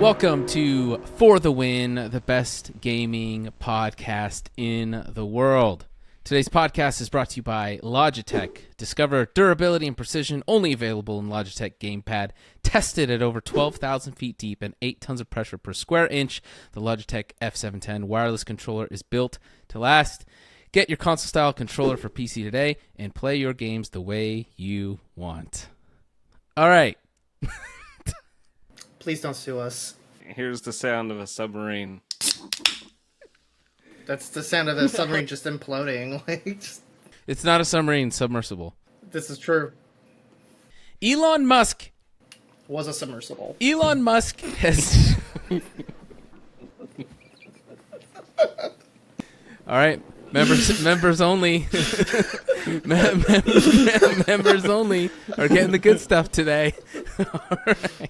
Welcome to For the Win, the best gaming podcast in the world. Today's podcast is brought to you by Logitech. Discover durability and precision only available in Logitech Gamepad. Tested at over 12,000 feet deep and 8 tons of pressure per square inch, the Logitech F710 wireless controller is built to last. Get your console-style controller for PC today and play your games the way you want. All right. Please don't sue us. Here's the sound of a submarine. That's the sound of a submarine just imploding. It's not a submarine, submersible. This is true. Elon Musk. Was a submersible. Elon Musk has... All right. Members only. Members only are getting the good stuff today. All right.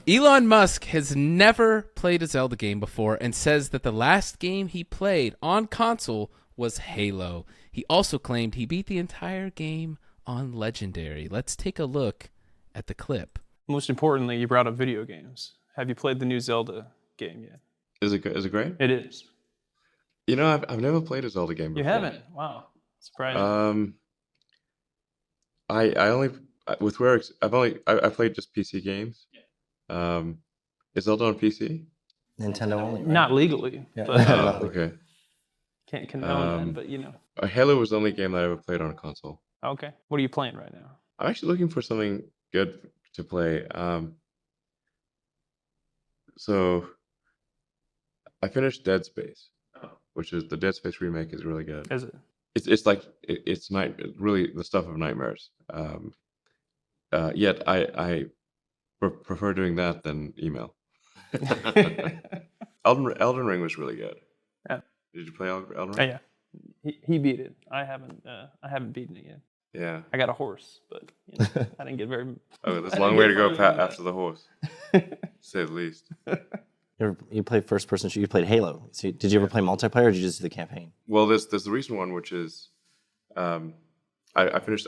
Elon Musk has never played a Zelda game before and says that the last game he played on console was Halo. He also claimed he beat the entire game on Legendary. Let's take a look at the clip. Most importantly, you brought up video games. Have you played the new Zelda game yet? Is it great? It is. You know, I've never played a Zelda game before. You haven't? Wow. Surprising. I only with where I played just PC games. Is Zelda on PC? Nintendo only, right? Not legally. Yeah. But, Okay. Can't condone that, but you know. Halo was the only game that I ever played on a console. Okay. What are you playing right now? I'm actually looking for something good to play. So I finished Dead Space, which is the Dead Space remake is really good. Is it? It's like it's really the stuff of nightmares. Yet I prefer doing that than email. Elden Ring was really good. Yeah. Did you play Elden Ring? Oh, yeah. He beat it. I haven't beaten it yet. Yeah. I got a horse, but you know, I didn't get very. Oh, that's a long way to go after the horse. To say the least. You played first person shooter. You played Halo. So did you ever play multiplayer, or did you just do the campaign? Well, there's the recent one, which is, I finished.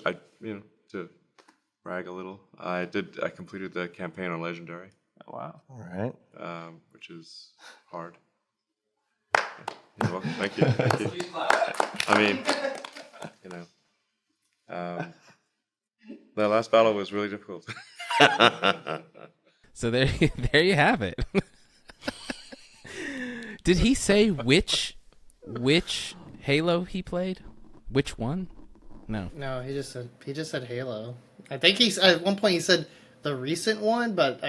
To brag a little, I completed the campaign on Legendary. Oh, wow. All right. Which is hard. You're welcome. Thank you. I mean, you know, the last battle was really difficult. So there you have it. Did he say which Halo he played? Which one? No. No, he just said Halo. I think at one point he said the recent one, but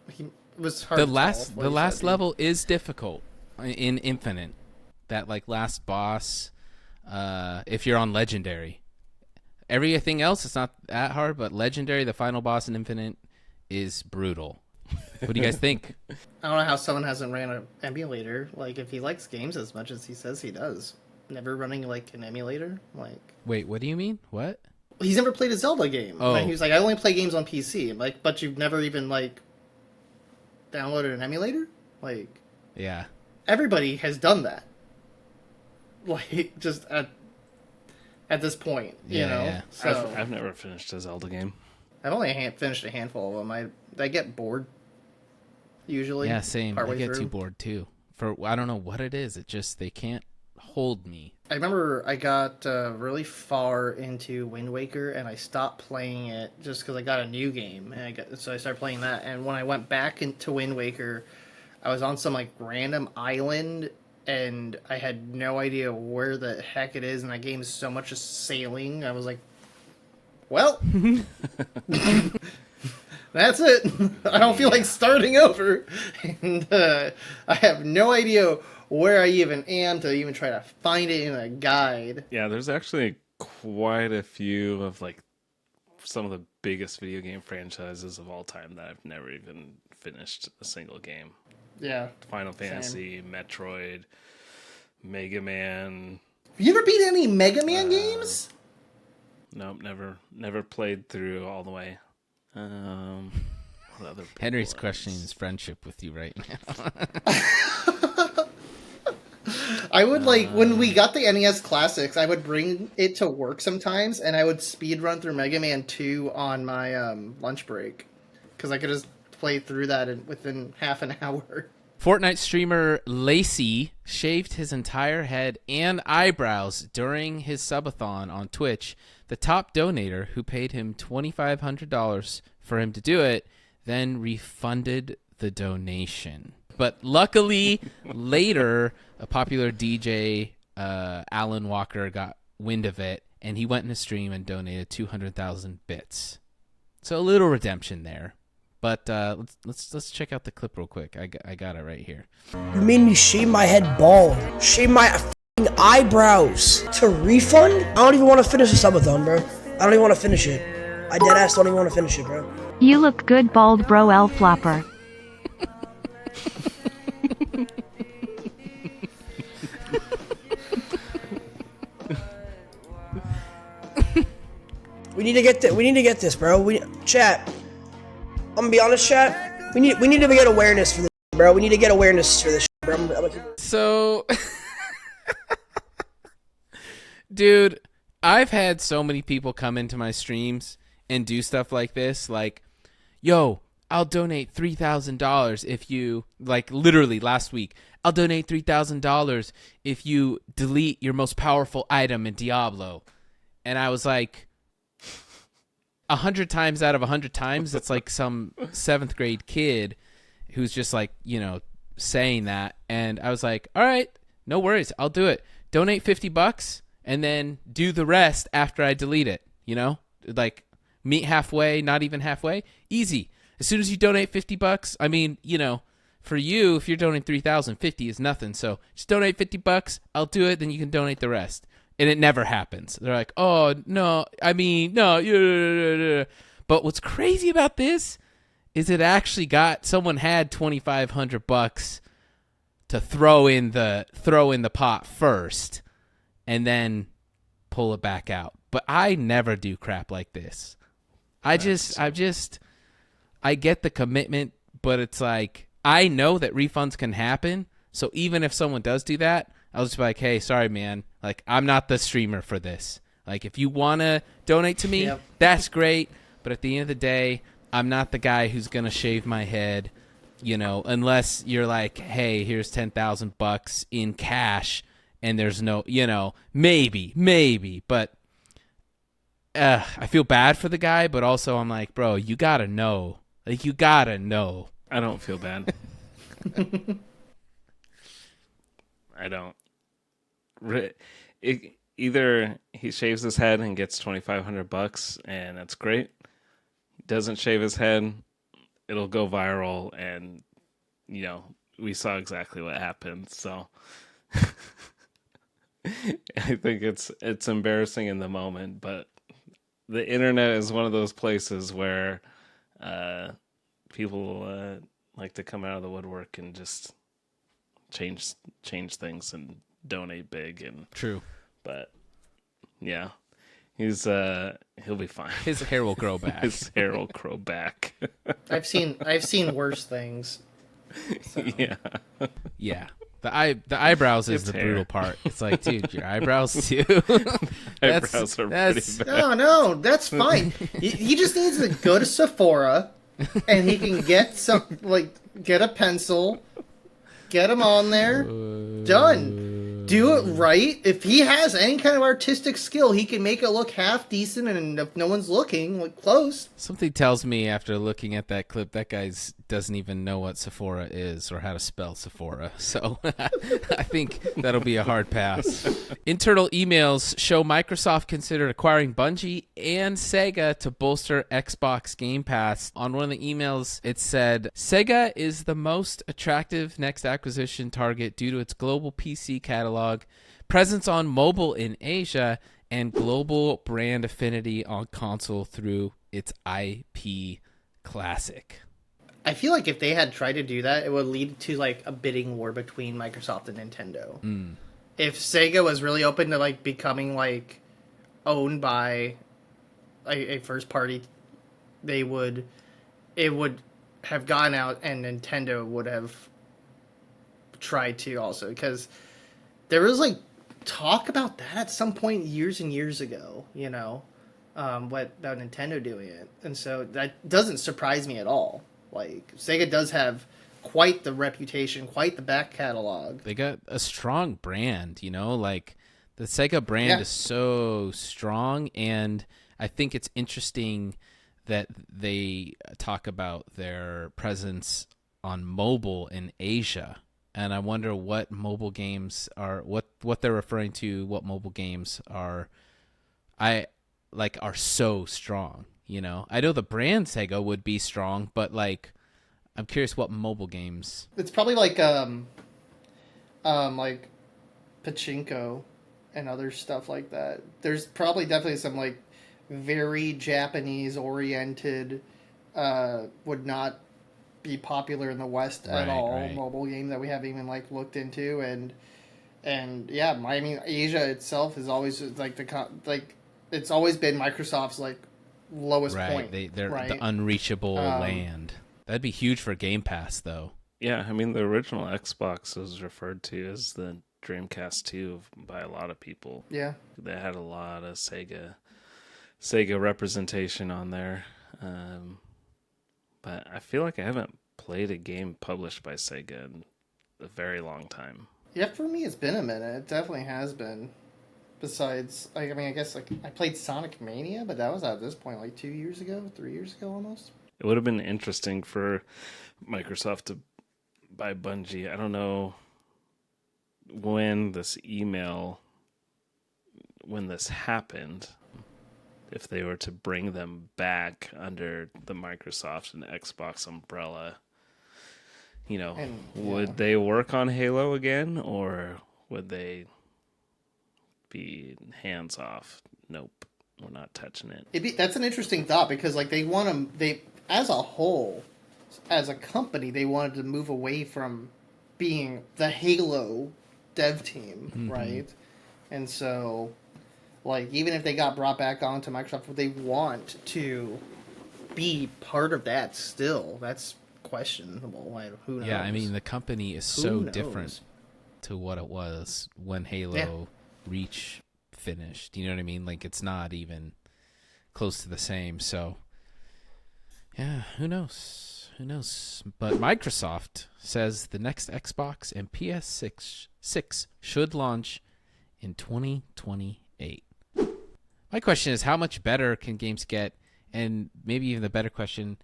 he was hard. The last level is difficult in Infinite. That like last boss, if you're on Legendary. Everything else it's not that hard, but Legendary, the final boss in Infinite, is brutal. What do you guys think? I don't know how someone hasn't ran an emulator. Like, if he likes games as much as he says he does, never running like an emulator. Like, wait, what do you mean? What? He's never played a Zelda game. Oh. He was like, I only play games on PC. I'm like, but you've never even like downloaded an emulator? Like, yeah, everybody has done that. Like, just at this point, you know. Yeah. So I've never finished a Zelda game. I've only finished a handful of them. I get bored. Usually, yeah, same. I partway get through. too bored too. I don't know what it is. It just they can't hold me. I remember I got really far into Wind Waker and I stopped playing it just because I got a new game and so I started playing that. And when I went back into Wind Waker, I was on some like random island and I had no idea where the heck it is. And that game is so much just sailing. I was like, well, that's it. I don't feel like starting over. And I have no idea where I even am to even try to find it in a guide. Yeah, there's actually quite a few of like some of the biggest video game franchises of all time that I've never even finished a single game. Yeah. Final Fantasy, Metroid, Mega Man. You ever beat any Mega Man games? Nope, never played through all the way. What other Henry's ones? questioning his friendship with you right now. I would like when we got the NES Classics, I would bring it to work sometimes, and I would speed run through Mega Man 2 on my lunch break because I could just played through that within half an hour. Fortnite streamer Lacey shaved his entire head and eyebrows during his subathon on Twitch. The top donator, who paid him $2,500 for him to do it, then refunded the donation. But luckily, later, a popular DJ, Alan Walker, got wind of it, and he went in a stream and donated 200,000 bits. So a little redemption there. But let's check out the clip real quick. I got it right here. You made me shave my head bald, shave my f***ing eyebrows to refund? I don't even want to finish the subathon, bro. I don't even want to finish it. I deadass don't even want to finish it, bro. You look good, bald bro, L flapper. We need to get this, bro. Chat. I'm gonna be honest, chat. We need to get awareness for this, bro. We need to get awareness for this, bro. So, dude, I've had so many people come into my streams and do stuff like this, like, yo, I'll donate $3,000 if you, like, literally last week, I'll donate $3,000 if you delete your most powerful item in Diablo. And I was like, 100 times out of 100 times, it's like some 7th grade kid who's just like, you know, saying that. And I was like, all right, no worries, I'll do it. Donate $50 and then do the rest after I delete it, you know? Like, meet halfway, not even halfway. Easy. As soon as you donate $50, I mean, you know, for you, if you're donating 3,000, 50 is nothing. So just donate $50, I'll do it, then you can donate the rest. And it never happens. They're like, oh, no, I mean, no. Yeah. But what's crazy about this is it actually someone had $2,500 to throw in the pot first and then pull it back out. But I never do crap like this. I get the commitment, but it's like, I know that refunds can happen. So even if someone does do that, I'll just be like, hey, sorry, man. Like, I'm not the streamer for this. Like, if you want to donate to me, that's great. But at the end of the day, I'm not the guy who's going to shave my head, you know, unless you're like, hey, here's $10,000 in cash and there's no, you know, maybe. But I feel bad for the guy, but also I'm like, bro, you got to know. Like, you got to know. I don't feel bad. I don't. Either he shaves his head and gets $2,500 and that's great. He doesn't shave his head, it'll go viral, and you know, we saw exactly what happened. So I think it's embarrassing in the moment, but the internet is one of those places where people like to come out of the woodwork and just change things and donate big. And true, but yeah, he'll be fine. His hair will grow back. His hair will grow back. I've seen worse things. So. Yeah. The eyebrows is It's the hair. brutal part. It's like, dude, your eyebrows too. Eyebrows are pretty bad. No, that's fine. He just needs to go to Sephora, and he can get get a pencil, get them on there, done. Do it right. If he has any kind of artistic skill, he can make it look half decent, and if no one's looking, like close. Something tells me after looking at that clip, that guy doesn't even know what Sephora is or how to spell Sephora. So I think that'll be a hard pass. Internal emails show Microsoft considered acquiring Bungie and SEGA to bolster Xbox Game Pass. On one of the emails, it said, SEGA is the most attractive next acquisition target due to its global PC catalog, presence on mobile in Asia, and global brand affinity on console through its IP classic. I feel like if they had tried to do that, it would lead to like a bidding war between Microsoft and Nintendo. If Sega was really open to like becoming like owned by a first party, it would have gone out, and Nintendo would have tried to also, because there was like talk about that at some point years and years ago, you know, about Nintendo doing it. And so that doesn't surprise me at all. Like Sega does have quite the reputation, quite the back catalog. They got a strong brand, you know, like the Sega brand Yeah. is so strong, and I think it's interesting that they talk about their presence on mobile in Asia. And I wonder what mobile games are, what they're referring to, what mobile games are so strong, you know. I know the brand Sega would be strong, but like I'm curious what mobile games. It's probably like pachinko and other stuff like that. There's probably definitely some like very Japanese oriented would not be popular in the West at all mobile game that we haven't even like looked into, and yeah, I mean Asia itself is always like it's always been Microsoft's like lowest point. They're right? the unreachable land. That'd be huge for Game Pass though. Yeah, I mean the original Xbox was referred to as the Dreamcast 2 by a lot of people. Yeah, They had a lot of Sega representation on there. But I feel like I haven't played a game published by Sega in a very long time. yeah. For me, it's been a minute. It definitely has been. Besides, I mean, I guess like I played Sonic Mania, but that was at this point like 2 years ago, 3 years ago almost. It would have been interesting for Microsoft to buy Bungie. I don't know when this happened, if they were to bring them back under the Microsoft and Xbox umbrella, you know, would they work on Halo again, or would they be hands off? Nope, we're not touching it. That's an interesting thought because like they as a whole, as a company, they wanted to move away from being the Halo dev team, right? And so, like, even if they got brought back onto Microsoft, would they want to be part of that still? That's questionable. Who knows? Yeah, I mean the company is so different to what it was when Halo Reach finished. You know what I mean? Like it's not even close to the same. So yeah, who knows? Who knows? But Microsoft says the next Xbox and PS6 should launch in 2028. My question is, how much better can games get? And maybe even the better question,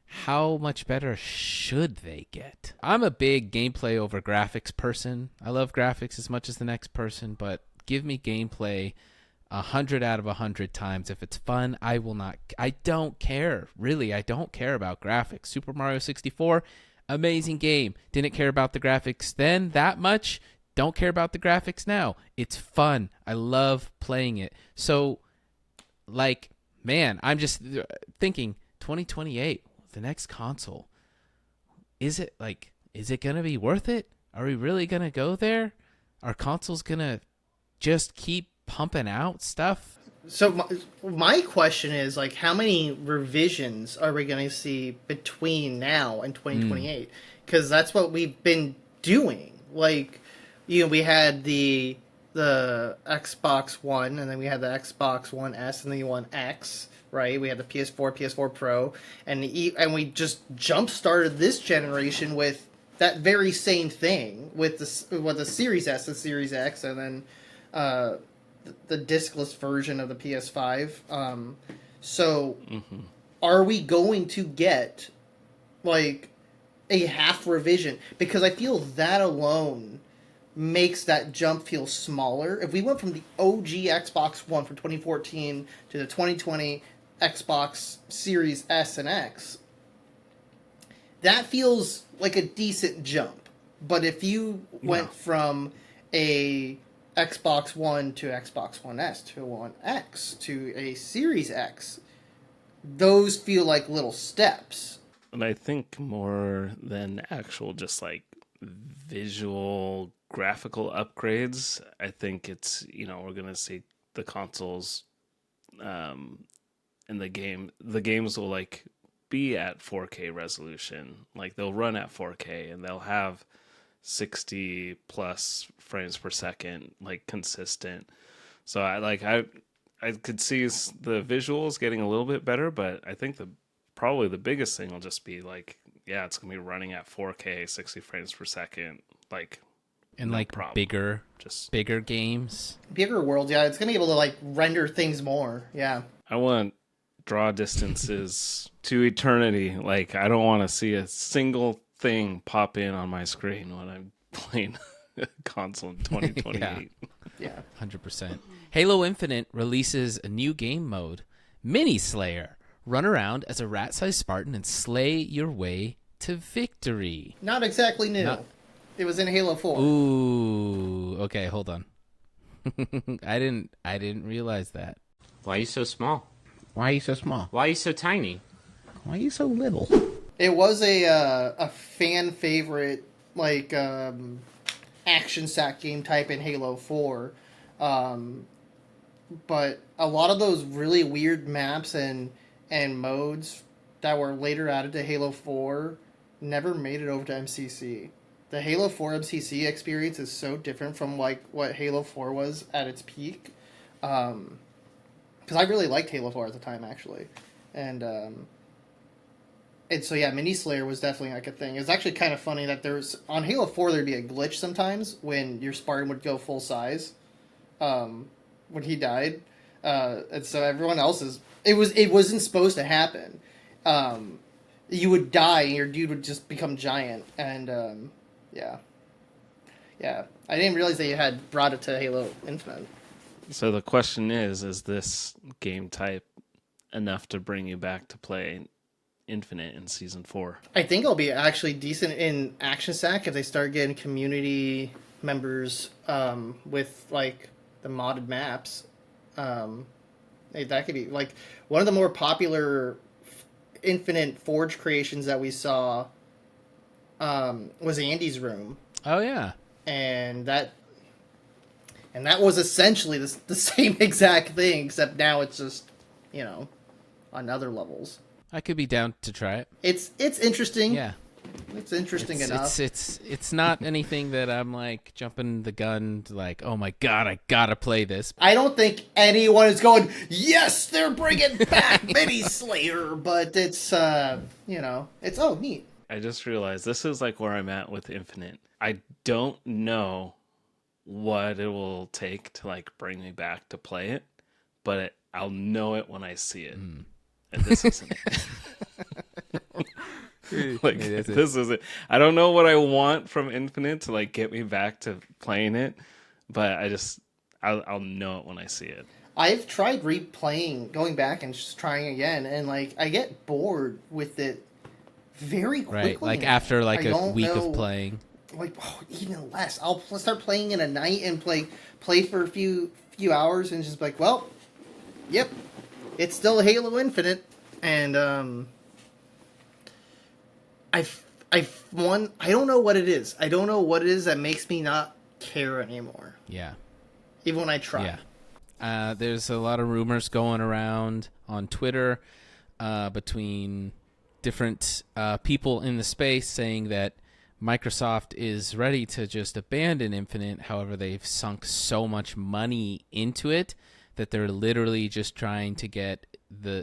how much better should they get? I'm a big gameplay over graphics person. I love graphics as much as the next person, but give me gameplay 100 out of 100 times. If it's fun, I don't care. Really, I don't care about graphics. Super Mario 64, amazing game. Didn't care about the graphics then that much. Don't care about the graphics now. It's fun. I love playing it. So, like, man, I'm just thinking 2028, the next console. Is it going to be worth it? Are we really going to go there? Are consoles going to just keep pumping out stuff? So my question is like, how many revisions are we going to see between now and 2028? Because that's what we've been doing. Like, you know, we had the Xbox One, and then we had the Xbox One S, and then the One X, right? We had the PS4, PS4 Pro, and we just jump started this generation with that very same thing with the Series S, the Series X, and then the discless version of the PS5. So, are we going to get like a half revision? Because I feel that alone makes that jump feel smaller. If we went from the OG Xbox One from 2014 to the 2020 Xbox Series S and X, that feels like a decent jump. But if you went from a Xbox One to Xbox One S to One X to a Series X, those feel like little steps. And I think more than actual just like visual graphical upgrades, I think it's, you know, we're going to see the consoles in the games will like be at 4K resolution. Like they'll run at 4K and they'll have 60 plus frames per second, like consistent. So I could see the visuals getting a little bit better, but I think probably the biggest thing will just be like yeah, it's gonna be running at 4K, 60 frames per second, like, And no like problem. bigger games. Bigger worlds, yeah. It's gonna be able to like render things more. Yeah. I want draw distances to eternity. Like, I don't want to see a single thing pop in on my screen when I'm playing a console in 2028. Yeah. 100%. Halo Infinite releases a new game mode, Mini Slayer. Run around as a rat-sized Spartan and slay your way to victory. Not exactly new. It was in Halo 4. Ooh, okay, hold on. I didn't realize that. Why are you so small? Why are you so small? Why are you so tiny? Why are you so little? It was a fan favorite, like, action sack game type in Halo 4. But a lot of those really weird maps and modes that were later added to Halo 4 never made it over to MCC. The Halo 4 MCC experience is so different from like what Halo 4 was at its peak. Because I really liked Halo 4 at the time, actually. And so yeah, Mini Slayer was definitely like a thing. It's actually kind of funny that there's on Halo 4 there'd be a glitch sometimes when your Spartan would go full size. When he died, and so everyone else's it wasn't supposed to happen. You would die and your dude would just become giant, and yeah. I didn't realize that you had brought it to Halo Infinite. So the question is this game type enough to bring you back to play Infinite in Season 4? I think it'll be actually decent in Action Sack if they start getting community members with like the modded maps. That could be like one of the more popular Infinite Forge creations that we saw was Andy's room. Oh yeah. And that was essentially the same exact thing, except now it's just, on other levels. I could be down to try it. It's interesting. Yeah. It's interesting enough. It's not anything that I'm like jumping the gun to like, oh my god, I gotta play this. I don't think anyone is going, yes, they're bringing back Mini Slayer, but it's it's neat. I just realized this is like where I'm at with Infinite. I don't know what it will take to like bring me back to play it, but I'll know it when I see it. And this isn't it. Like, this is it. I don't know what I want from Infinite to like get me back to playing it, but I'll know it when I see it. I've tried going back and just trying again, and like I get bored with it very quickly. Right, like after like a week of playing. Like even less. I'll start playing in a night and play for a few hours and just be like, well, yep, it's still Halo Infinite, and I don't know what it is. I don't know what it is that makes me not care anymore. Yeah. Even when I try. Yeah. There's a lot of rumors going around on Twitter between different people in the space saying that Microsoft is ready to just abandon Infinite. However, they've sunk so much money into it that they're literally just trying to get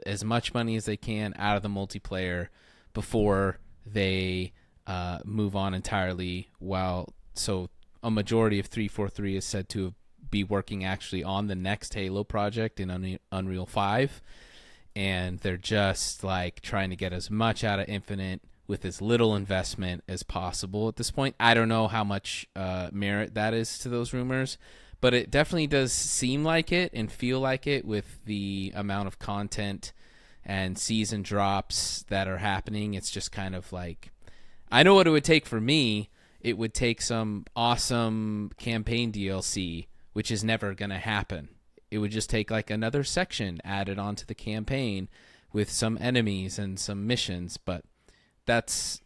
as much money as they can out of the multiplayer before they move on entirely. So a majority of 343 is said to be working actually on the next Halo project in Unreal 5, and they're just like trying to get as much out of Infinite with as little investment as possible at this point. I don't know how much merit that is to those rumors, but it definitely does seem like it and feel like it with the amount of content and season drops that are happening. It's just kind of like, I know what it would take for me. It would take some awesome campaign DLC, which is never going to happen. It would just take like another section added onto the campaign with some enemies and some missions, but it's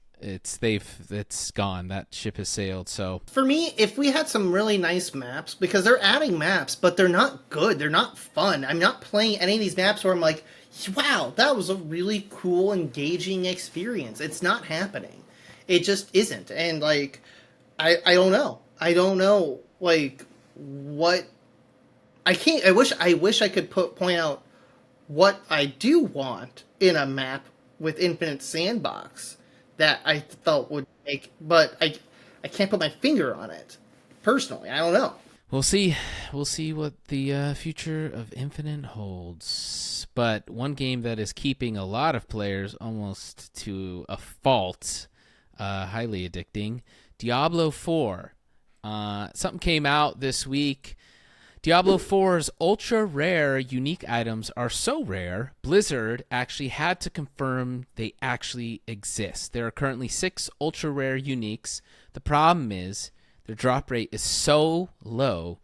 gone. That ship has sailed. So for me, if we had some really nice maps, because they're adding maps, but they're not good. They're not fun. I'm not playing any of these maps where I'm like, wow, that was a really cool, engaging experience. It's not happening. It just isn't. And like, I don't know. I don't know like what I wish I could point out what I do want in a map with Infinite Sandbox that I felt would make, but I can't put my finger on it. Personally, I don't know. We'll see. We'll see what the future of Infinite holds. But one game that is keeping a lot of players almost to a fault, highly addicting, Diablo 4. Something came out this week. Diablo 4's ultra-rare unique items are so rare, Blizzard actually had to confirm they actually exist. There are currently 6 ultra-rare uniques. The problem is their drop rate is so low,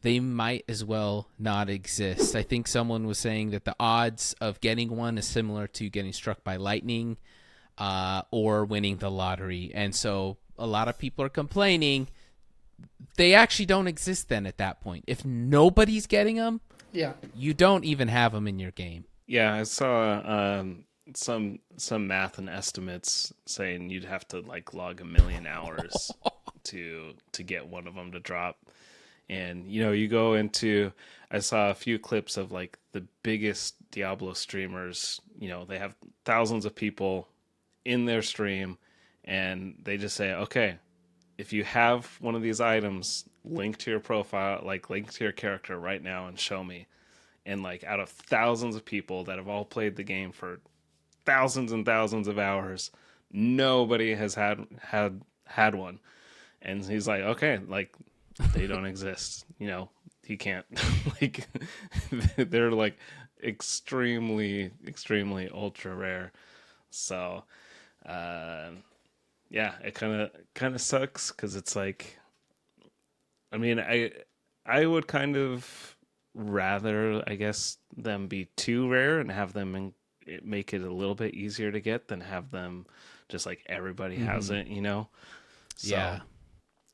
they might as well not exist. I think someone was saying that the odds of getting one is similar to getting struck by lightning or winning the lottery. And so a lot of people are complaining they actually don't exist then at that point. If nobody's getting them, yeah, you don't even have them in your game. Yeah, I saw some math and estimates saying you'd have to like log 1 million hours to get one of them to drop. And you go into, I saw a few clips of like the biggest Diablo streamers. They have thousands of people in their stream, and they just say, okay, if you have one of these items, link to your profile, like link to your character right now and show me. And like out of thousands of people that have all played the game for thousands and thousands of hours, nobody has had one. And he's like, okay, like they don't exist. He can't like they're like extremely, extremely ultra rare. So yeah, it kind of sucks because it's like, I mean, I would kind of rather, I guess, them be too rare and have them make it a little bit easier to get than have them just like everybody has it, So, yeah.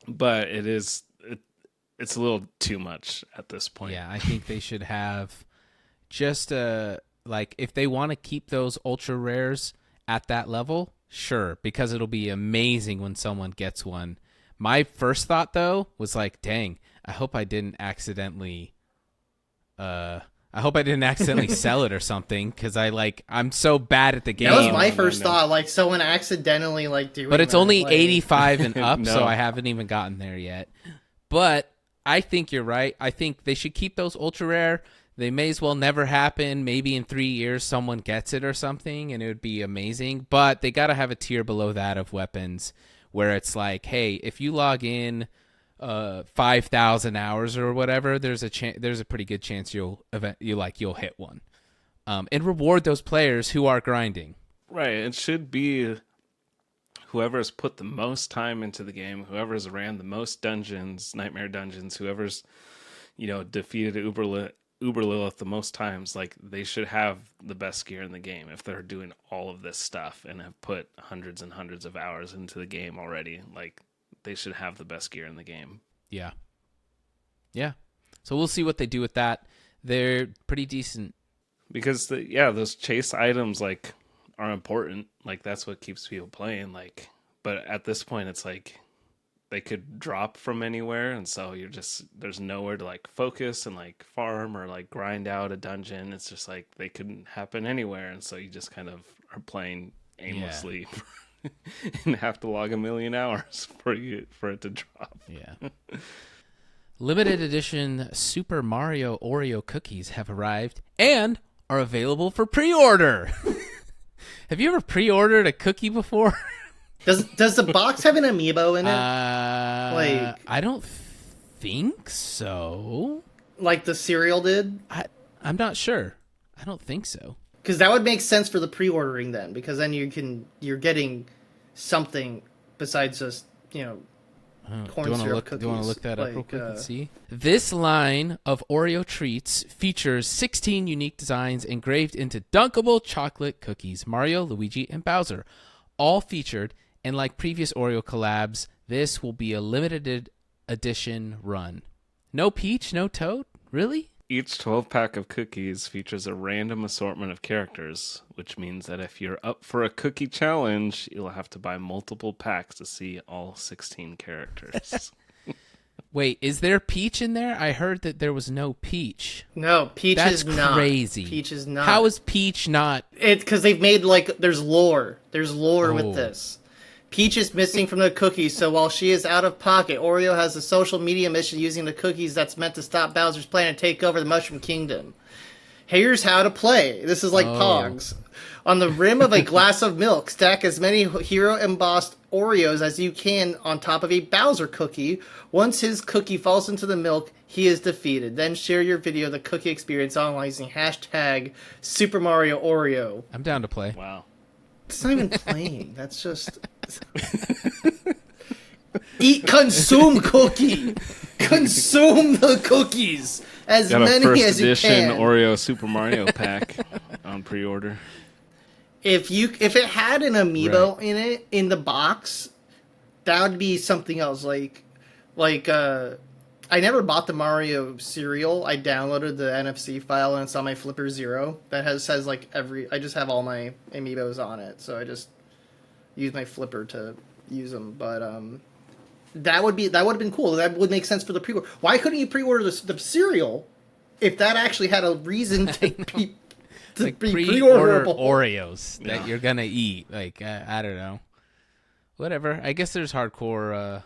But it's a little too much at this point. Yeah, I think they should have just like if they want to keep those ultra rares at that level. Sure, because it'll be amazing when someone gets one. My first thought, though, was like, dang, I hope I didn't accidentally sell it or something, because I'm so bad at the game. That was my first thought, like someone accidentally doing But it's that, only like... 85 and up, No. so I haven't even gotten there yet. But I think you're right. I think they should keep those ultra rare. They may as well never happen. Maybe in 3 years someone gets it or something, and it would be amazing. But they got to have a tier below that of weapons where it's like, hey, if you log in 5,000 hours or whatever, there's a pretty good chance you'll hit one, and reward those players who are grinding. Right. It should be whoever has put the most time into the game, whoever has ran the most dungeons, nightmare dungeons, whoever's defeated Uber Lilith the most times, like they should have the best gear in the game if they're doing all of this stuff and have put hundreds and hundreds of hours into the game already. Like they should have the best gear in the game. Yeah. So we'll see what they do with that. They're pretty decent because those chase items like are important. Like that's what keeps people playing. Like, but at this point, it's like they could drop from anywhere, and so there's nowhere to like focus and like farm or like grind out a dungeon. It's just like they couldn't happen anywhere, and so you just kind of are playing aimlessly and have to log 1 million hours for it to drop. Yeah. Limited edition Super Mario Oreo cookies have arrived and are available for pre-order. Have you ever pre-ordered a cookie before? Does the box have an amiibo in it? I don't think so. Like the cereal did? I'm not sure. I don't think so. Because that would make sense for the pre-ordering then, because then you're getting something besides just corn syrup cookies. Do you want to look that up real quick and see? This line of Oreo treats features 16 unique designs engraved into dunkable chocolate cookies. Mario, Luigi, and Bowser, all featured. And like previous Oreo collabs, this will be a limited edition run. No Peach, no Toad? Really? Each 12-pack of cookies features a random assortment of characters, which means that if you're up for a cookie challenge, you'll have to buy multiple packs to see all 16 characters. Wait, is there Peach in there? I heard that there was no Peach. No, Peach is not. That's crazy. Peach is not. How is Peach not? It's because they've made there's lore. There's lore with this. Peach is missing from the cookies, so while she is out of pocket, Oreo has a social media mission using the cookies that's meant to stop Bowser's plan and take over the Mushroom Kingdom. Here's how to play. This is like Pogs. On the rim of a glass of milk, stack as many hero-embossed Oreos as you can on top of a Bowser cookie. Once his cookie falls into the milk, he is defeated. Then share your video of the cookie experience online using hashtag Super Mario Oreo. I'm down to play. Wow. It's not even playing. That's just... Consume cookie! Consume the cookies! As Got a many first as you edition can. Oreo Super Mario pack on pre-order. If it had an amiibo in it in the box, that would be something else. I never bought the Mario cereal. I downloaded the NFC file and it's on my Flipper Zero. That says like I just have all my amiibos on it, so I just use my Flipper to use them. But that would have been cool. That would make sense for the pre-order. Why couldn't you pre-order the cereal if that actually had a reason to be like be pre-order pre-orderable? Oreos that you're gonna eat. Like I don't know, whatever. I guess there's hardcore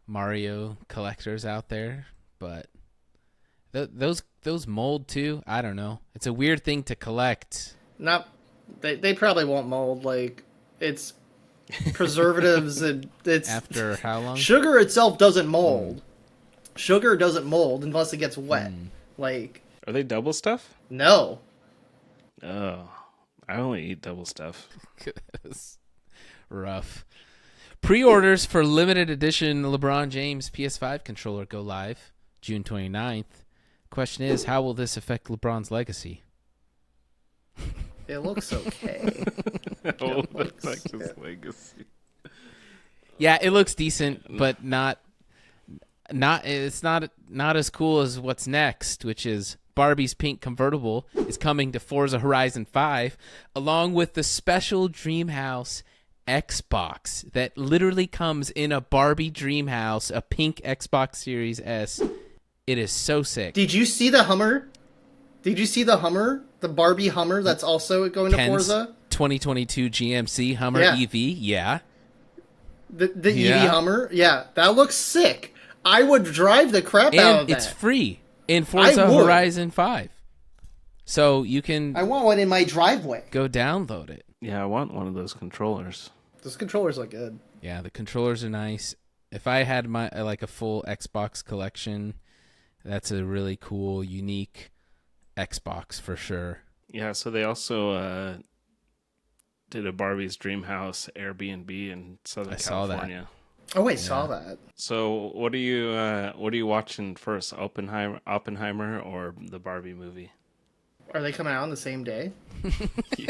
Mario collectors out there, but those mold too. I don't know. It's a weird thing to collect. They probably won't mold. Like it's preservatives and it's After how long? Sugar itself doesn't mold. Sugar doesn't mold unless it gets wet. Like Are they double stuff? no. Oh, I only eat double stuff. Rough. Pre-orders for limited edition LeBron James PS5 controller go live June 29th. Question is, how will this affect LeBron's legacy? It looks okay. How will it affect his legacy? Yeah, it looks decent, but it's not as cool as what's next, which is Barbie's pink convertible is coming to Forza Horizon 5, along with the special Dreamhouse Xbox that literally comes in a Barbie Dreamhouse, a pink Xbox Series S. It is so sick. Did you see the Hummer? The Barbie Hummer that's also going to Ken's Forza? 2022 GMC Hummer Yeah. EV, yeah. The Yeah. EV Hummer? Yeah, that looks sick. I would drive the crap out of And that. it's free in Forza would. Horizon 5. So you can I want one in my driveway. go download it. Yeah, I want one of those controllers. Those controllers look good. Yeah, the controllers are nice. If I had my a full Xbox collection, that's a really cool, unique Xbox for sure. Yeah, so they also did a Barbie's Dreamhouse Airbnb in Southern California. Oh, I saw that. So what are you watching first, Oppenheimer or the Barbie movie? Are they coming out on the same day? Yeah.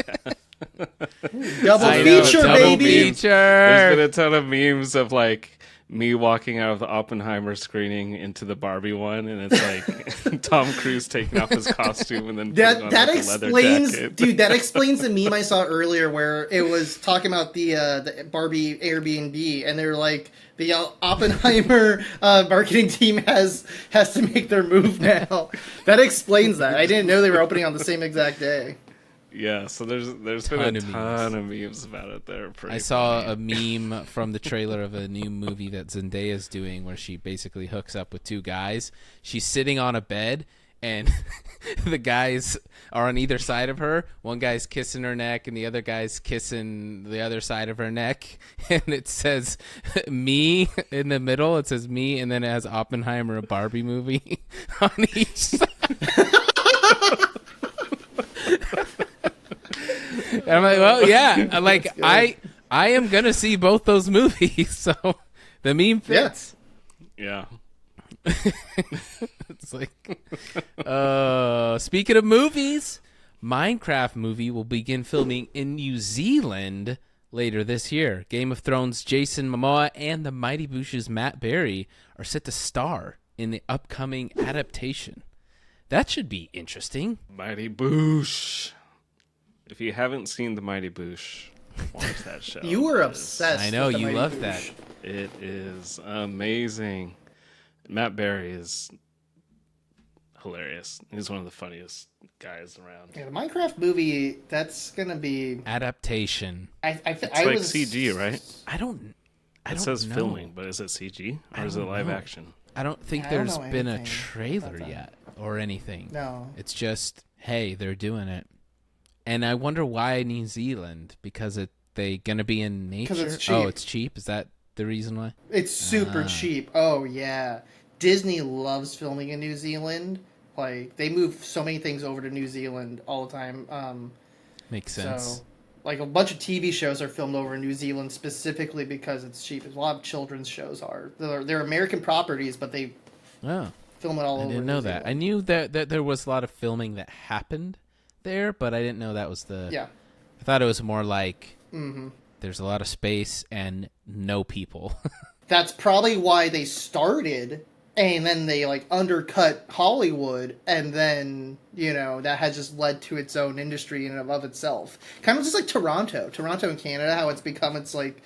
Double I know, feature, double baby! feature. There's been a ton of memes of like me walking out of the Oppenheimer screening into the Barbie one, and it's like Tom Cruise taking off his costume and then putting on That like, a leather explains, jacket. dude. That explains the meme I saw earlier where it was talking about the Barbie Airbnb, and they're like, the Oppenheimer marketing team has to make their move now. That explains that. I didn't know they were opening on the same exact day. Yeah, so there's been a ton of memes about it. They're pretty I saw funny. a meme from the trailer of a new movie that Zendaya's doing where she basically hooks up with two guys. She's sitting on a bed and the guys are on either side of her. One guy's kissing her neck and the other guy's kissing the other side of her neck. And it says me in the middle. It says me, and then it has Oppenheimer, a Barbie movie on each side. And I'm like, well, yeah. I'm like, I am gonna see both those movies, so the meme fits. Yeah. It's like, speaking of movies, Minecraft movie will begin filming in New Zealand later this year. Game of Thrones' Jason Momoa and the Mighty Boosh's Matt Berry are set to star in the upcoming adaptation. That should be interesting. Mighty Boosh. If you haven't seen the Mighty Boosh, watch that show. You were obsessed. I know with the you Mighty love Boosh. that. It is amazing. Matt Berry is hilarious. He's one of the funniest guys around. Yeah, the Minecraft movie, that's gonna be Adaptation. It's like CG, right? I don't It says know. filming, but is it CG or is it don't live know. action? I don't think Yeah, I don't there's know been a anything trailer about that. yet or anything. No. It's just, hey, they're doing it. And I wonder why New Zealand, because they going to be in nature? 'Cause it's cheap. Oh, it's cheap? Is that the reason why? It's super cheap. Oh yeah, Disney loves filming in New Zealand. Like they move so many things over to New Zealand all the time. Makes sense. So, like a bunch of TV shows are filmed over in New Zealand specifically because it's cheap. A lot of children's shows are. They're American properties, but they Oh, film it all I over. didn't know that. I knew that there was a lot of filming that happened there, but I didn't know that was the... Yeah. I thought it was more like Mm-hmm. there's a lot of space and no people. That's probably why they started, and then they like undercut Hollywood, and then that has just led to its own industry in and of itself. Kind of just like Toronto in Canada, how it's become. It's like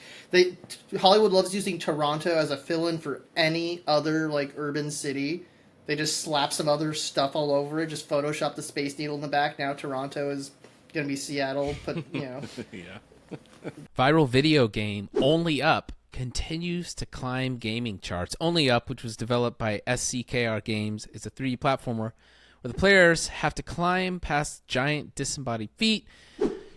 Hollywood loves using Toronto as a fill-in for any other like urban city. They just slap some other stuff all over it, just Photoshop the Space Needle in the back. Now Toronto is gonna be Seattle, but Yeah. Viral video game Only Up continues to climb gaming charts. Only Up, which was developed by SCKR Games, is a 3D platformer where the players have to climb past giant disembodied feet,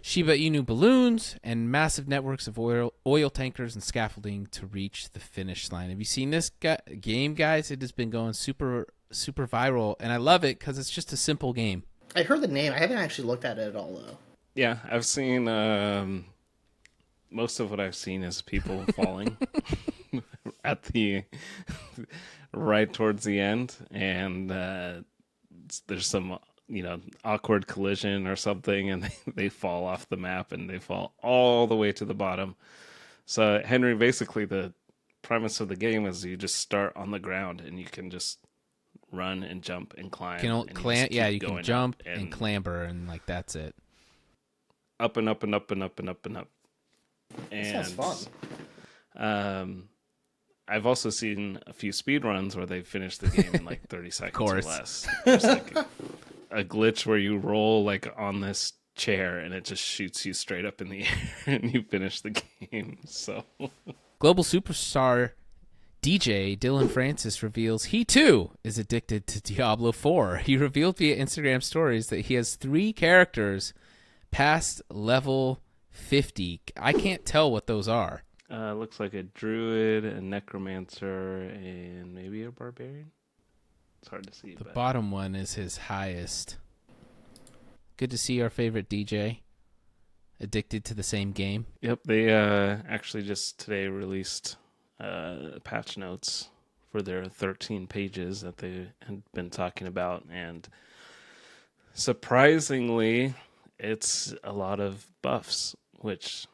Shiba Inu balloons, and massive networks of oil tankers and scaffolding to reach the finish line. Have you seen this game, guys? It has been going super, super viral, and I love it because it's just a simple game. I heard the name. I haven't actually looked at it at all though. Yeah, I've seen most of what I've seen is people falling at the right towards the end, and there's some awkward collision or something, and they fall off the map and they fall all the way to the bottom. So Henry, basically the premise of the game is you just start on the ground and you can just run and jump and climb. You can jump and clamber, and like that's it. Up and up and up and up and up and up. And sounds fun. I've also seen a few speed runs where they finish the game in like 30 seconds or course. less. There's like a glitch where you roll like on this chair and it just shoots you straight up in the air and you finish the game. So Global superstar DJ Dillon Francis reveals he too is addicted to Diablo 4. He revealed via Instagram stories that he has 3 characters past level 50. I can't tell what those are. looks like a druid, a necromancer, and maybe a barbarian. It's hard to see. The but bottom one is his highest. Good to see our favorite DJ addicted to the same game. Yep, they actually just today released patch notes for their 13 pages that they had been talking about, and surprisingly, it's a lot of buffs, which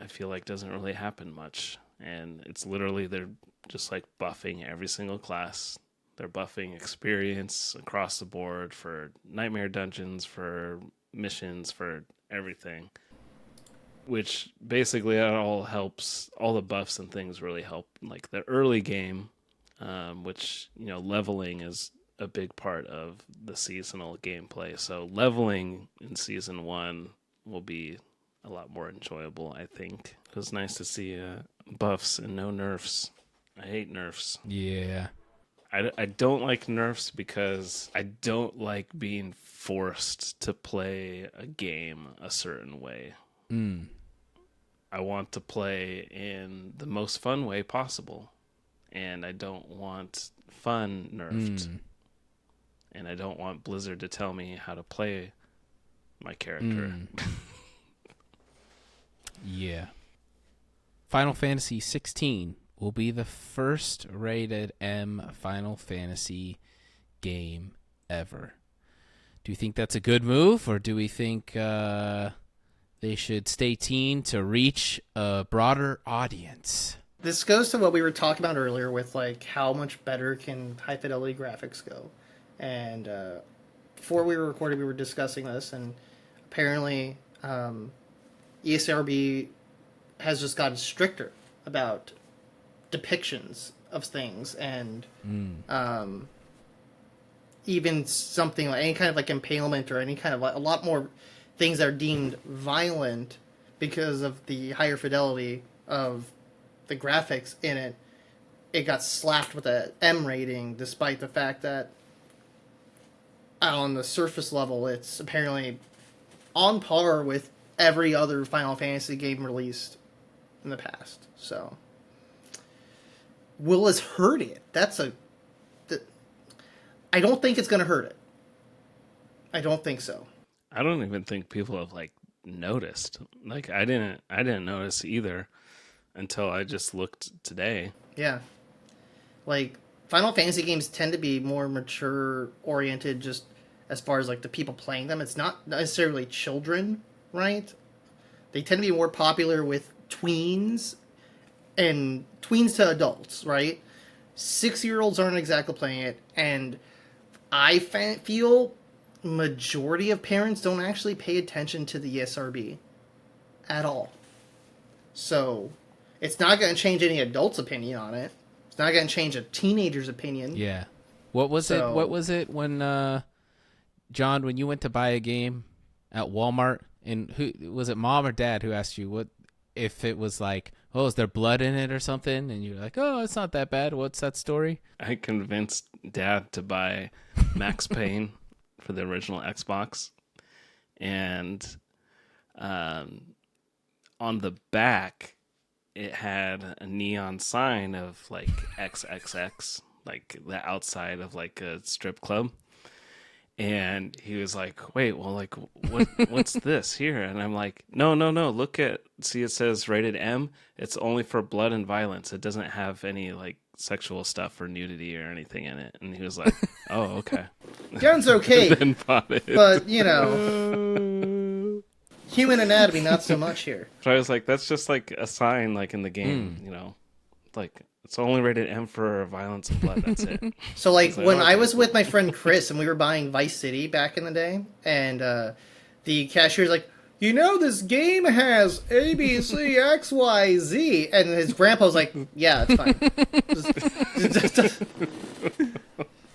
I feel like doesn't really happen much. And it's literally they're just like buffing every single class. They're buffing experience across the board for nightmare dungeons, for missions, for everything. Which basically that all helps. All the buffs and things really help. Like the early game, which leveling is a big part of the seasonal gameplay. So leveling in season 1 will be a lot more enjoyable, I think. It was nice to see buffs and no nerfs. I hate nerfs. Yeah. I don't like nerfs because I don't like being forced to play a game a certain way. I want to play in the most fun way possible. And I don't want fun nerfed. And I don't want Blizzard to tell me how to play my character. Yeah. Final Fantasy 16 will be the first rated M Final Fantasy game ever. Do you think that's a good move, or do we think they should stay tuned to reach a broader audience? This goes to what we were talking about earlier with like how much better can high fidelity graphics go. And before we were recording, we were discussing this, and apparently ESRB has just gotten stricter about depictions of things, and even something like any kind of like impalement or any kind of like a lot more things that are deemed violent because of the higher fidelity of the graphics in it, it got slapped with a M rating, despite the fact that on the surface level, it's apparently on par with every other Final Fantasy game released in the past. So, will this hurt it? I don't think it's going to hurt it. I don't think so. I don't even think people have like noticed. Like I didn't notice either until I just looked today. Yeah. Like Final Fantasy games tend to be more mature oriented just as far as like the people playing them. It's not necessarily children, right? They tend to be more popular with tweens and tweens to adults, right? 6-year-olds aren't exactly playing it, and I feel majority of parents don't actually pay attention to the ESRB at all. So it's not going to change any adult's opinion on it. It's not going to change a teenager's opinion. Yeah. What was it when John, when you went to buy a game at Walmart, and who was it, mom or dad, who asked you what if it was like, oh, is there blood in it or something? And you're like, oh, it's not that bad. What's that story? I convinced Dad to buy Max Payne for the original Xbox, and on the back it had a neon sign of like XXX, like the outside of like a strip club. And he was like, wait, well, like, what's this here? And I'm like, no, see, it says rated M. It's only for blood and violence. It doesn't have any like sexual stuff or nudity or anything in it. And he was like, oh, okay. Gun's okay, Then bought it. but, you know, human anatomy, not so much here. So I was like, that's just like a sign like in the game, you know, like it's only rated M for violence and blood. That's it. So, like, when I was with my friend Chris and we were buying Vice City back in the day, and the cashier's like, you know, this game has A, B, C, X, Y, Z. And his grandpa was like, yeah, it's fine.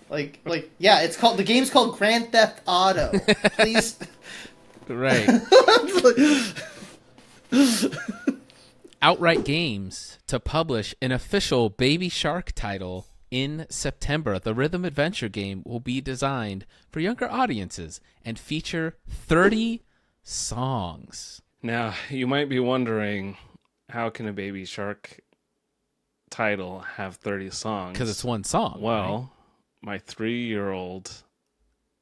Like, yeah, it's called, the game's called Grand Theft Auto. Please. Right. Outright Games to publish an official Baby Shark title in September. The rhythm adventure game will be designed for younger audiences and feature 30 songs. Now, you might be wondering, how can a Baby Shark title have 30 songs? Because it's one song. Well, my 3-year-old,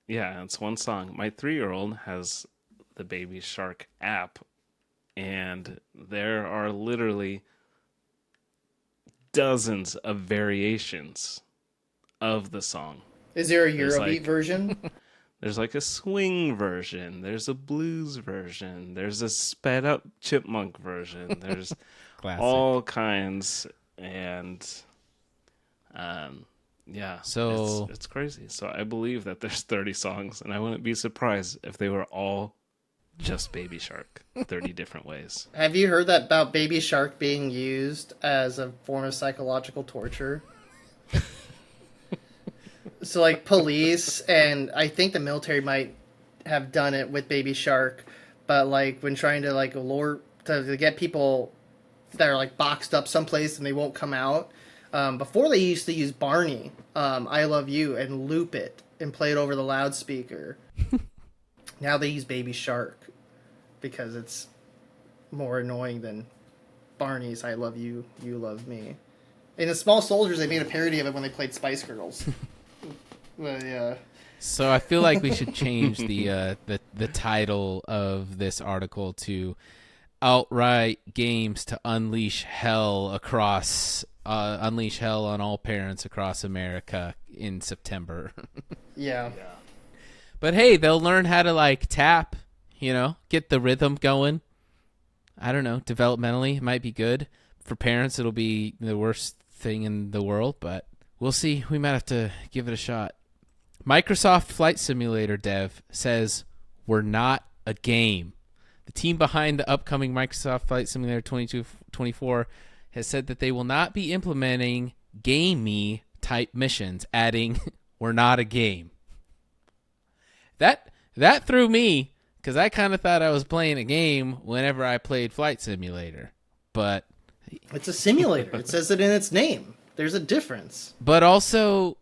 yeah, it's one song. My 3-year-old has the Baby Shark app, and there are literally dozens of variations of the song. Is there a Eurobeat version? There's like a swing version. There's a blues version. There's a sped up chipmunk version. There's all kinds. And yeah, so it's crazy. So I believe that there's 30 songs, and I wouldn't be surprised if they were all just Baby Shark, 30 different ways. Have you heard that about Baby Shark being used as a form of psychological torture? So, like, police and I think the military might have done it with Baby Shark, but like when trying to like lure to get people that are like boxed up someplace and they won't come out. Before they used to use Barney, I Love You, and loop it and play it over the loudspeaker. Now they use Baby Shark because it's more annoying than Barney's I Love You, You Love Me. In the Small Soldiers, they made a parody of it when they played Spice Girls. But, yeah. So I feel like we should change the title of this article to Outright Games to Unleash Hell on all parents across America in September. Yeah. But hey, they'll learn how to like tap, you know, get the rhythm going. I don't know, developmentally it might be good. For parents it'll be the worst thing in the world, but we'll see. We might have to give it a shot. Microsoft Flight Simulator dev says we're not a game. The team behind the upcoming Microsoft Flight Simulator 2224 has said that they will not be implementing gamey type missions, adding, we're not a game. That threw me because I kind of thought I was playing a game whenever I played Flight Simulator, but It's a simulator. It says it in its name. There's a difference. But also,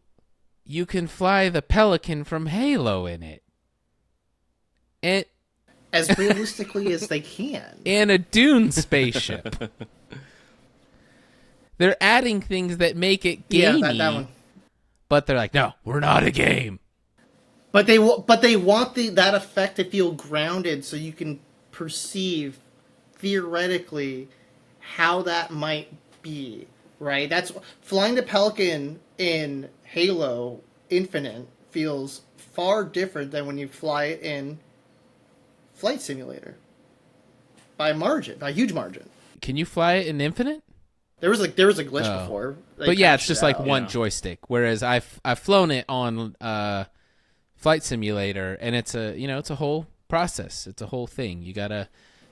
you can fly the Pelican from Halo in it. As realistically as they can. And a Dune spaceship. They're adding things that make it gamey. Yeah, that one. But they're like, no, we're not a game. But they want that effect to feel grounded, so you can perceive theoretically how that might be. Right? That's flying the Pelican in Halo Infinite feels far different than when you fly it in Flight Simulator. By a huge margin. Can you fly it in Infinite? There was a glitch before. But yeah, it's just like one joystick. Whereas I've flown it on Flight Simulator, and it's a whole process. It's a whole thing. You gotta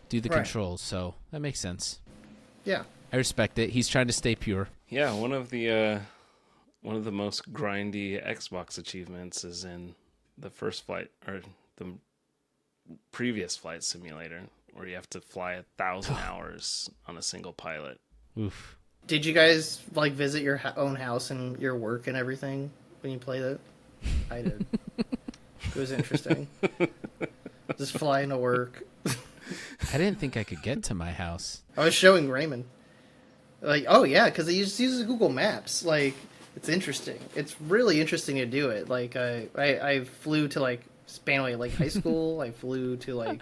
do the controls. So that makes sense. Yeah, I respect it. He's trying to stay pure. Yeah, one of the most grindy Xbox achievements is in the first flight or the previous Flight Simulator, where you have to fly 1,000 hours on a single pilot. Oof. Did you guys visit your own house and your work and everything when you played it? I did. It was interesting. Just flying to work. I didn't think I could get to my house. I was showing Raymond. Oh yeah, because he just uses Google Maps. It's interesting. It's really interesting to do it. I flew to Spanaway high school. I flew to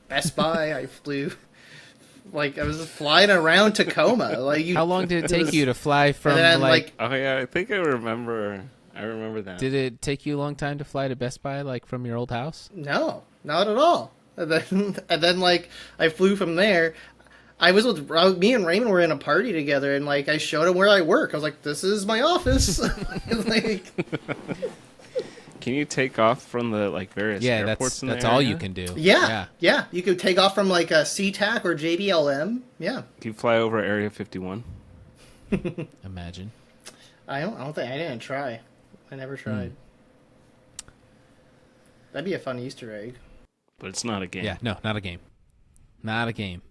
Best Buy. I flew. I was just flying around Tacoma. How long did it take you to fly from Oh yeah, I think I remember that. Did it take you a long time to fly to Best Buy from your old house? No, not at all. And then I flew from there. I was with me and Raymond were in a party together, and I showed him where I work. I was like, "This is my office." Can you take off from the various airports in the that's area? all you can do. Yeah. You could take off from a SeaTac or JBLM. Yeah. Do you fly over Area 51? Imagine. I didn't try. I never tried. That'd be a fun Easter egg. But it's not a game. Yeah, no, not a game. Not a game.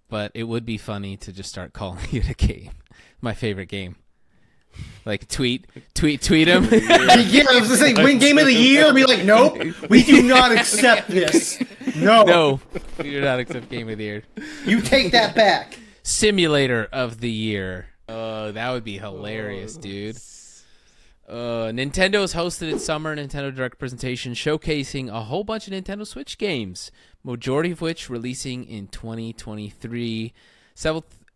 But it would be funny to just start calling it a game. My favorite game. Tweet him. Yeah, I was gonna say win game of the year. Be like, nope, we do not accept this. No, we do not accept game of the year. You take that back. Simulator of the year. That would be hilarious, dude. Nintendo's hosted its summer Nintendo Direct presentation showcasing a whole bunch of Nintendo Switch games, majority of which releasing in 2023.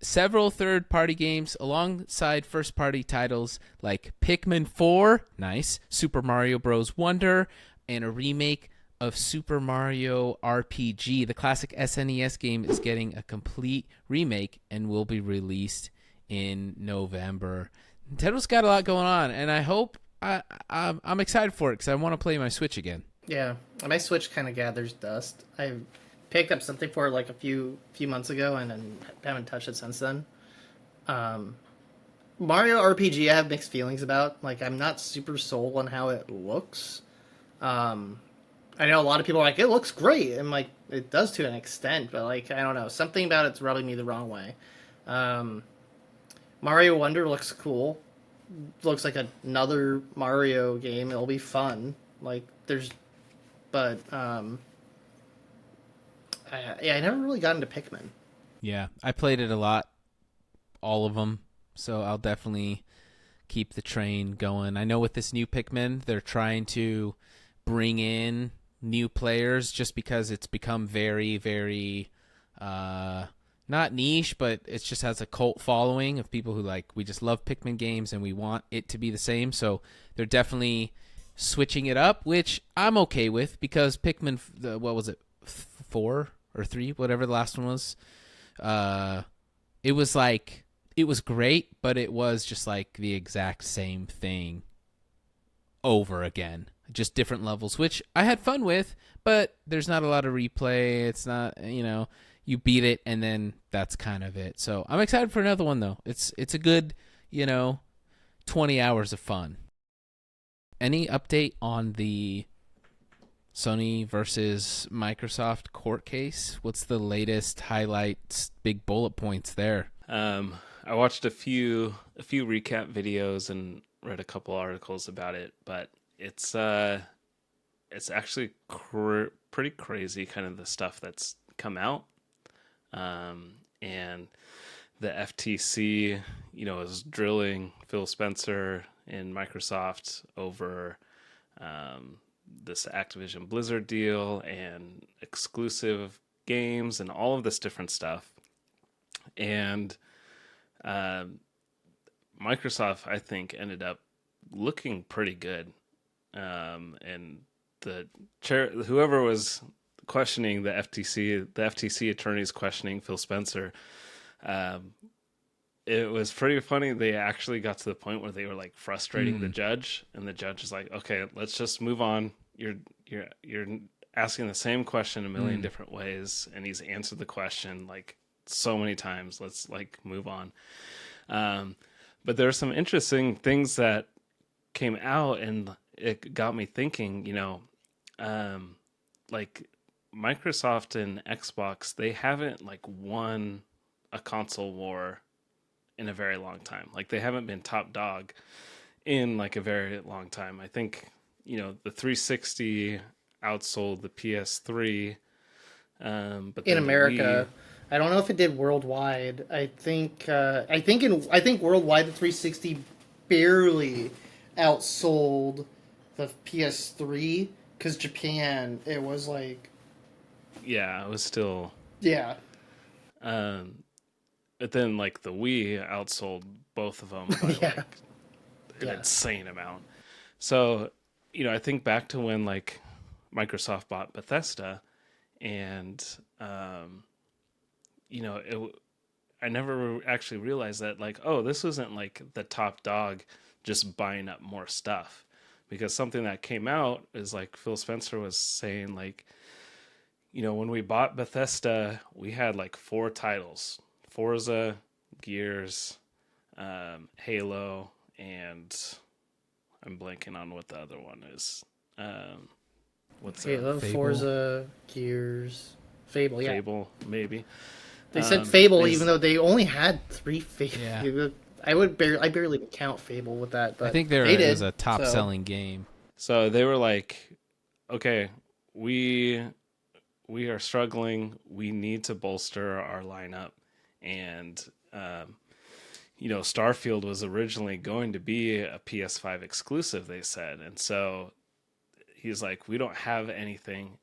Several third-party games alongside first-party titles like Pikmin 4, nice, Super Mario Bros. Wonder, and a remake of Super Mario RPG. The classic SNES game is getting a complete remake and will be released in November. Nintendo's got a lot going on, and I hope I'm excited for it because I want to play my Switch again. Yeah, my Switch kind of gathers dust. I picked up something for it a few months ago, and then haven't touched it since then. Mario RPG, I have mixed feelings about. I'm not super sold on how it looks. I know a lot of people are like, it looks great, and it does to an extent, but I don't know, something about it's rubbing me the wrong way. Mario Wonder looks cool. Looks like another Mario game. It'll be fun. I never really got into Pikmin. Yeah, I played it a lot, all of them, so I'll definitely keep the train going. I know with this new Pikmin, they're trying to bring in new players just because it's become very, very, not niche, but it just has a cult following of people who we just love Pikmin games and we want it to be the same, so they're definitely switching it up, which I'm okay with because Pikmin, what was it, 4 or 3, whatever the last one was, it was great, but it was just the exact same thing over again, just different levels, which I had fun with, but there's not a lot of replay. It's not, you beat it and then that's kind of it. So I'm excited for another one though. It's a good, 20 hours of fun. Any update on the Sony versus Microsoft court case. What's the latest highlights, big bullet points there? I watched a few recap videos and read a couple articles about it, but it's actually pretty crazy, kind of the stuff that's come out. And the FTC, is drilling Phil Spencer in Microsoft over this Activision Blizzard deal and exclusive games and all of this different stuff. And Microsoft, I think, ended up looking pretty good. And the chair, whoever was questioning the FTC attorneys questioning Phil Spencer, it was pretty funny. They actually got to the point where they were like frustrating the judge, and the judge is like, "Okay, let's just move on. You're asking the same question a million different ways, and he's answered the question like so many times. Let's like move on." But there are some interesting things that came out, and it got me thinking. Like Microsoft and Xbox, they haven't like won a console war in a very long time. Like they haven't been top dog in like a very long time. I think, the 360 outsold the PS3. But in America, I don't know if it did worldwide. I think worldwide the 360 barely outsold the PS3 because Japan, it was like, yeah, it was still, yeah. But then like the Wii outsold both of them by Yeah. like an insane amount. So, I think back to when like Microsoft bought Bethesda, and I never actually realized that like, oh, this wasn't like the top dog just buying up more stuff, because something that came out is like Phil Spencer was saying like, when we bought Bethesda, we had like 4 titles: Forza, Gears, Halo, and I'm blanking on what the other one is. What's Halo, Fable? Forza, Gears, Fable, yeah. Fable, maybe. They said Fable, they- even though they only had 3 Fable. Yeah. I barely count Fable with that, but I think they did, it was a so- top-selling game. So they were like, okay, we are struggling. We need to bolster our lineup. And, Starfield was originally going to be a PS5 exclusive, they said. And so he's like, we don't have anything.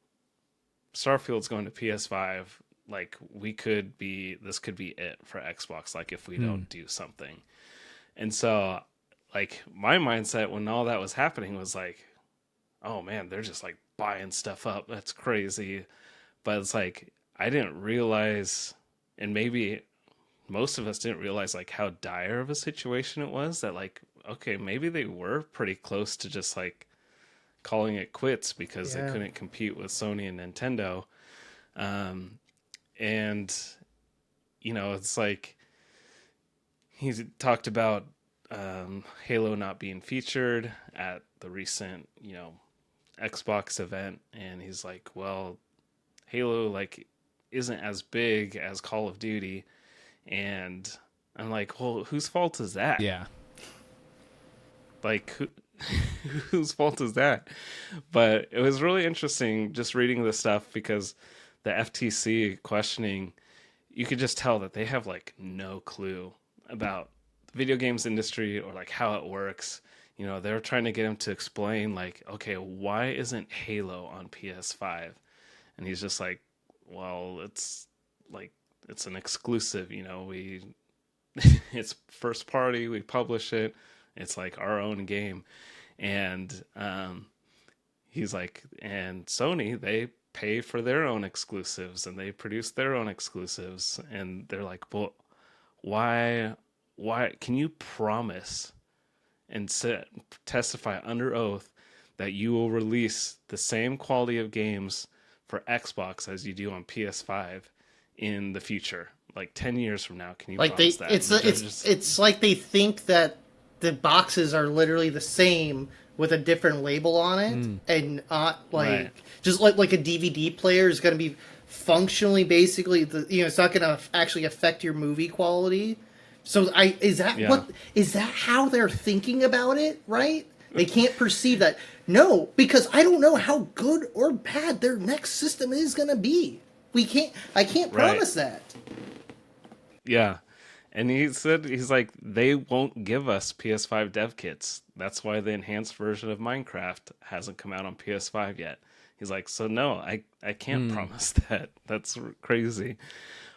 Starfield's going to PS5. Like, this could be it for Xbox, like, if we don't do something. And so, like, my mindset when all that was happening was like, oh man, they're just like buying stuff up. That's crazy. But it's like, I didn't realize, and maybe most of us didn't realize like how dire of a situation it was, that like, okay, maybe they were pretty close to just like calling it quits because they couldn't compete with Sony and Nintendo. And it's like, he's talked about Halo not being featured at the recent, Xbox event, and he's like, well, Halo like isn't as big as Call of Duty, and I'm like, well, whose fault is that? Yeah. Like, whose fault is that? But it was really interesting just reading this stuff, because the FTC questioning, you could just tell that they have like no clue about the video games industry or like how it works. They're trying to get him to explain like, okay, why isn't Halo on PS5? And he's just like, well, it's an exclusive, it's first party, we publish it. It's like our own game. And he's like, and Sony, they pay for their own exclusives and they produce their own exclusives. And they're like, well, why can you promise and testify under oath that you will release the same quality of games for Xbox as you do on PS5 in the future, like 10 years from now? Can you promise that? It's like they think that the boxes are literally the same, with a different label on it, and not like Right. just like a DVD player is going to be functionally basically it's not going to actually affect your movie quality. So is that how they're thinking about it, right? They can't perceive that. No, because I don't know how good or bad their next system is going to be. I can't promise that. Yeah. And he's like, they won't give us PS5 dev kits. That's why the enhanced version of Minecraft hasn't come out on PS5 yet. He's like, so no, I can't promise that. That's crazy.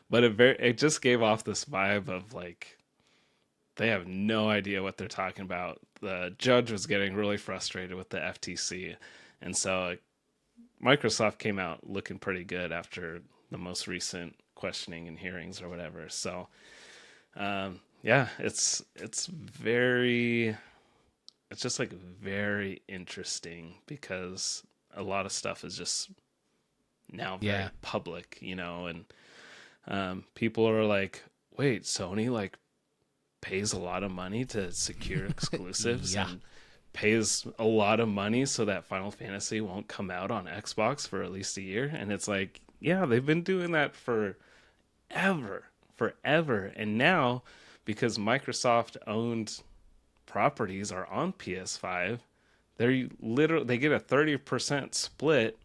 But it just gave off this vibe of like, they have no idea what they're talking about. The judge was getting really frustrated with the FTC. And so Microsoft came out looking pretty good after the most recent questioning and hearings or whatever. So, it's just like very interesting because a lot of stuff is just now very public, and people are like, wait, Sony like pays a lot of money to secure exclusives and pays a lot of money so that Final Fantasy won't come out on Xbox for at least a year. And it's like, yeah, they've been doing that for forever. And now, because Microsoft owned properties are on PS5, they get a 30% split.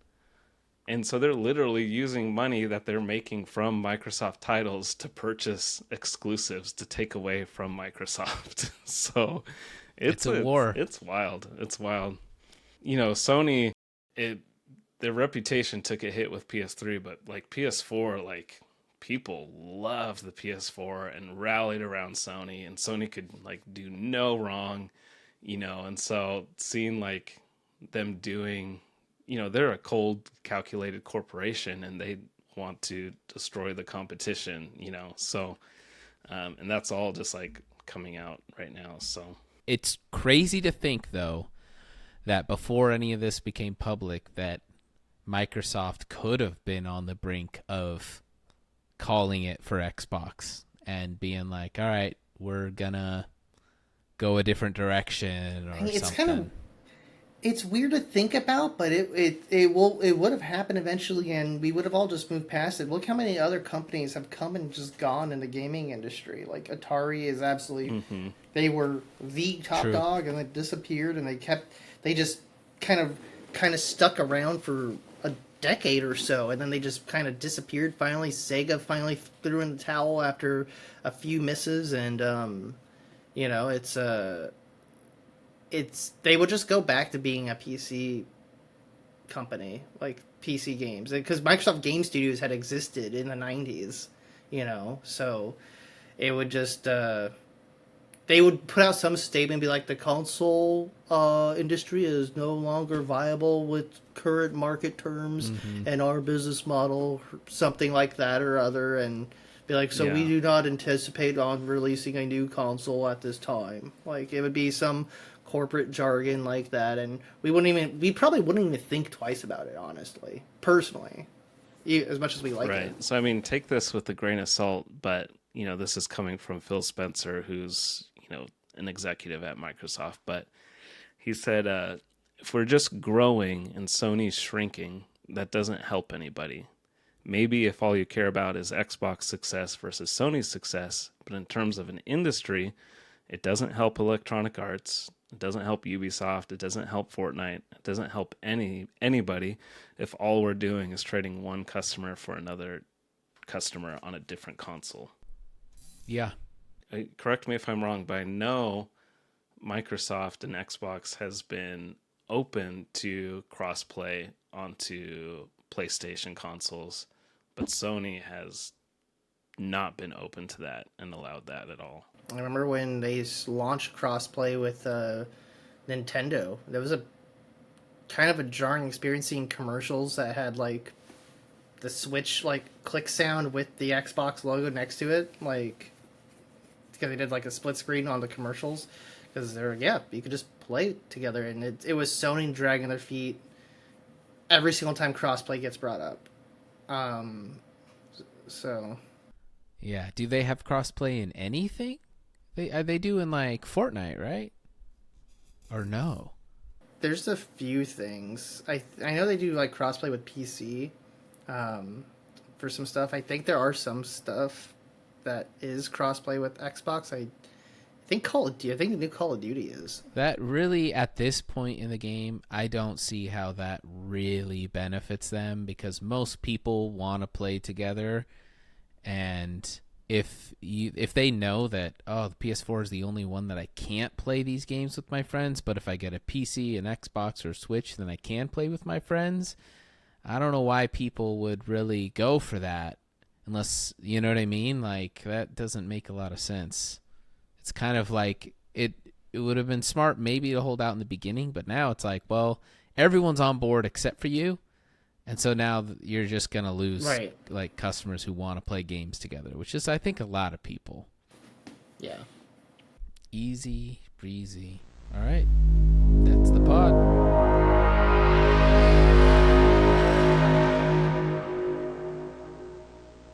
And so they're literally using money that they're making from Microsoft titles to purchase exclusives to take away from Microsoft. So it's a war. It's wild. It's wild. Sony, their reputation took a hit with PS3, but like PS4, like people loved the PS4 and rallied around Sony, and Sony could like do no wrong, and so seeing like them doing, they're a cold, calculated corporation and they want to destroy the competition, so, and that's all just like coming out right now. So it's crazy to think, though, that before any of this became public, that Microsoft could have been on the brink of calling it for Xbox and being like, all right, we're gonna go a different direction or It's something. It's weird to think about, but it would have happened eventually, and we would have all just moved past it. Look how many other companies have come and just gone in the gaming industry. Like Atari is absolutely, they were the top dog, and they disappeared, and they just kind of stuck around for a decade or so, and then they just kind of disappeared. Finally, Sega finally threw in the towel after a few misses, and they would just go back to being a PC company, like PC games, because Microsoft Game Studios had existed in the 90s, so it would just they would put out some statement and be like, the console industry is no longer viable with current market terms and our business model, something like that or other, and be like, so we do not anticipate on releasing a new console at this time. Like, it would be some corporate jargon like that, and we probably wouldn't even think twice about it, honestly, personally, as much as we like it. So I mean, take this with a grain of salt, but this is coming from Phil Spencer, who's an executive at Microsoft, but he said, if we're just growing and Sony's shrinking, that doesn't help anybody. Maybe if all you care about is Xbox success versus Sony's success, but in terms of an industry, it doesn't help Electronic Arts. It doesn't help Ubisoft. It doesn't help Fortnite. It doesn't help anybody if all we're doing is trading one customer for another customer on a different console. Yeah. Correct me if I'm wrong, but I know Microsoft and Xbox has been open to crossplay onto PlayStation consoles, but Sony has not been open to that and allowed that at all. I remember when they launched crossplay with Nintendo. There was a kind of a jarring experience seeing commercials that had like the Switch like click sound with the Xbox logo next to it, like because they did like a split screen on the commercials, because they're you could just play together, and it was Sony dragging their feet every single time crossplay gets brought up. So yeah, do they have crossplay in anything? They do in like Fortnite, right? Or no? there's a few things. I know they do like crossplay with PC for some stuff. I think there are some stuff that is crossplay with Xbox. I think the new Call of Duty is. That really, at this point in the game, I don't see how that really benefits them, because most people want to play together, and if they know that, oh, the PS4 is the only one that I can't play these games with my friends, but if I get a PC, an Xbox, or Switch, then I can play with my friends, I don't know why people would really go for that, unless, you know what I mean? Like, that doesn't make a lot of sense. It's kind of like it would have been smart maybe to hold out in the beginning, but now it's like, well, everyone's on board except for you. And so now you're just going to lose like customers who want to play games together, which is, I think, a lot of people. Yeah. Easy breezy. All right. That's the pod.